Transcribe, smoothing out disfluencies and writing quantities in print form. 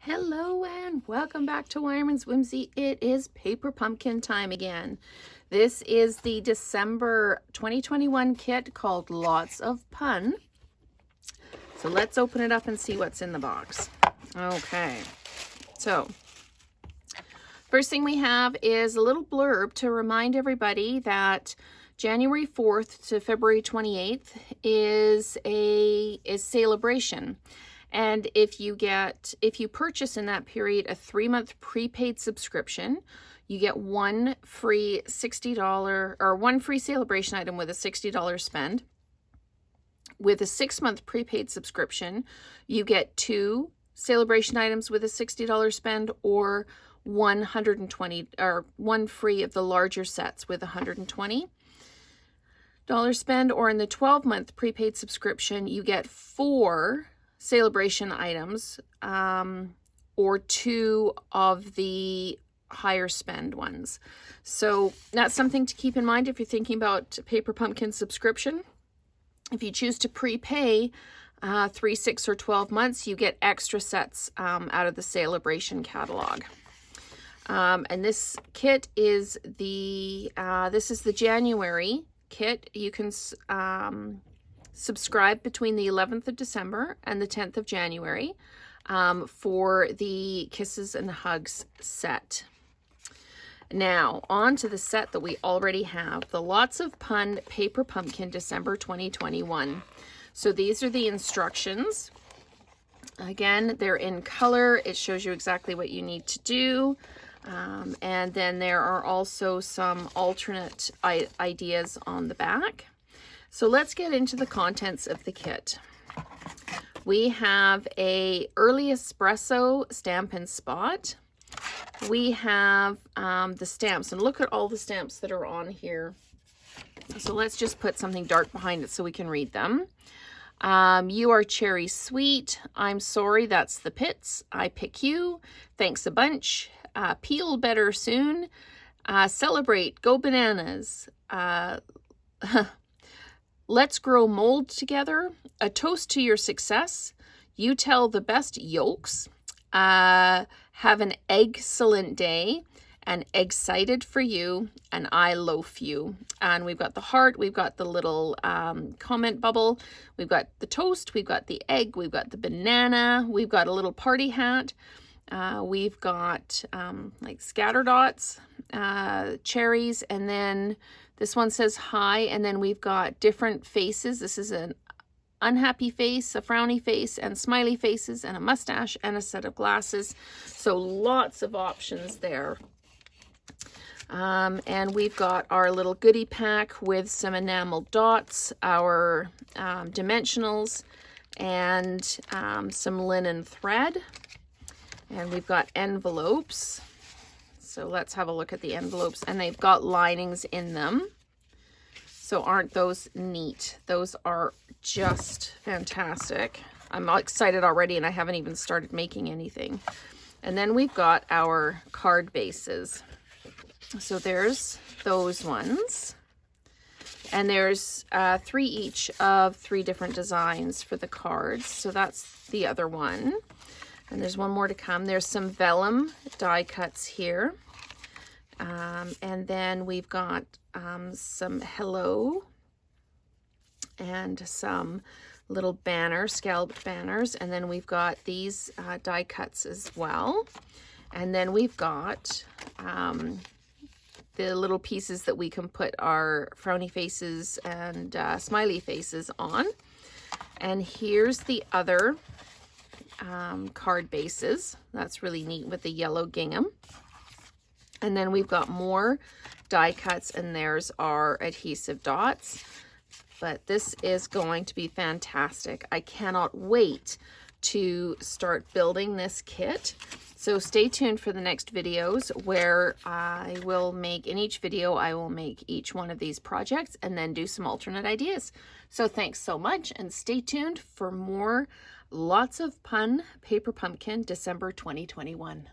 Hello and welcome back to Wyman's Whimsy. It is paper pumpkin time again. This is the December 2021 kit called Lots of Pun. So let's open it up and see what's in the box. Okay, so first thing we have is a little blurb to remind everybody that January 4th to February 28th is celebration. And if you purchase in that period a 3-month prepaid subscription, you get one free $60 or one free celebration item with a $60 spend. With a 6-month prepaid subscription, you get 2 celebration items with a $60 spend, or 120 or one free of the larger sets with $120 spend. Or in the 12-month prepaid subscription, you get 4 celebration items, or 2 of the higher spend ones. So that's something to keep in mind if you're thinking about paper pumpkin subscription. If you choose to prepay 3, 6, or 12 months, you get extra sets out of the celebration catalog. And this kit is this is the January kit. You can subscribe between the 11th of December and the 10th of January for the Kisses and Hugs set. Now, on to the set that we already have, the Lots of Pun Paper Pumpkin December 2021. So these are the instructions. Again, they're in color. It shows you exactly what you need to do. And then there are also some alternate ideas on the back. So let's get into the contents of the kit. We have a early espresso stamp and spot. We have the stamps, and look at all the stamps that are on here. So let's just put something dark behind it so we can read them. You are cherry sweet. I'm sorry, that's the pits. I pick you. Thanks a bunch. Peel better soon. Celebrate. Go bananas. Let's grow mold together. A toast to your success. You tell the best yolks. Have an excellent day. And excited for you. And I loaf you. And we've got the heart. We've got the little comment bubble. We've got the toast. We've got the egg. We've got the banana. We've got a little party hat. We've got like scatter dots, cherries, and then this one says hi, and then we've got different faces. This is an unhappy face, a frowny face, and smiley faces, and a mustache, and a set of glasses. So lots of options there. And we've got our little goodie pack with some enamel dots, our dimensionals, and some linen thread. And we've got envelopes. So let's have a look at the envelopes. And they've got linings in them. So aren't those neat? Those are just fantastic. I'm excited already, and I haven't even started making anything. And then we've got our card bases. So there's those ones. And there's 3 each of 3 different designs for the cards. So that's the other one. And there's one more to come. There's some vellum die cuts here. And then we've got some hello and some little banners, scalloped banners. And then we've got these die cuts as well. And then we've got the little pieces that we can put our frowny faces and smiley faces on. And here's the other card bases. That's really neat with the yellow gingham. And then we've got more die cuts, and there's our adhesive dots. But this is going to be fantastic. I cannot wait to start building this kit. So stay tuned for the next videos where I will make, in each video, I will make each one of these projects and then do some alternate ideas. So thanks so much, and stay tuned for more Lots of Pun Paper Pumpkin December 2021.